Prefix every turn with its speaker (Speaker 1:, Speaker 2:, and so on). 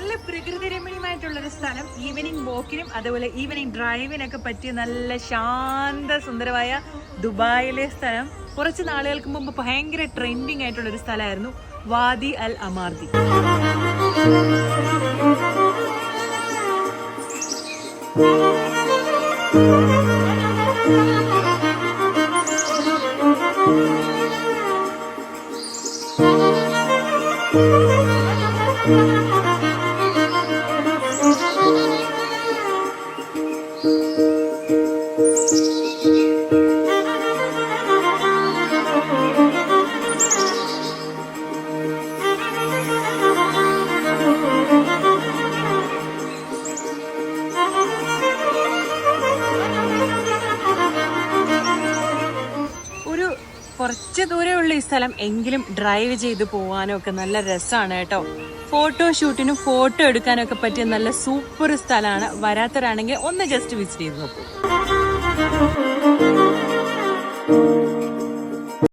Speaker 1: നല്ല പ്രകൃതി രമണീയമായിട്ടുള്ളൊരു സ്ഥലം. ഈവനിങ് വാക്കിനും അതുപോലെ ഈവനിങ് ഡ്രൈവിനൊക്കെ പറ്റിയ നല്ല ശാന്ത സുന്ദരമായ ദുബായിലെ സ്ഥലം. കുറച്ച് നാളുകൾക്ക് മുമ്പ് ഭയങ്കര ട്രെൻഡിങ് ആയിട്ടുള്ളൊരു സ്ഥലമായിരുന്നു വാദി അൽ അമാർദി. കുറച്ച് ദൂരമുള്ള ഈ സ്ഥലം എങ്കിലും ഡ്രൈവ് ചെയ്ത് പോകാനും ഒക്കെ നല്ല രസമാണ് കേട്ടോ. ഫോട്ടോഷൂട്ടിനും ഫോട്ടോ എടുക്കാനും ഒക്കെ പറ്റിയ നല്ല സൂപ്പർ സ്ഥലമാണ്. വരാത്തവരാണെങ്കിൽ ഒന്ന് ജസ്റ്റ് വിസിറ്റ് ചെയ്ത് നോക്കൂ.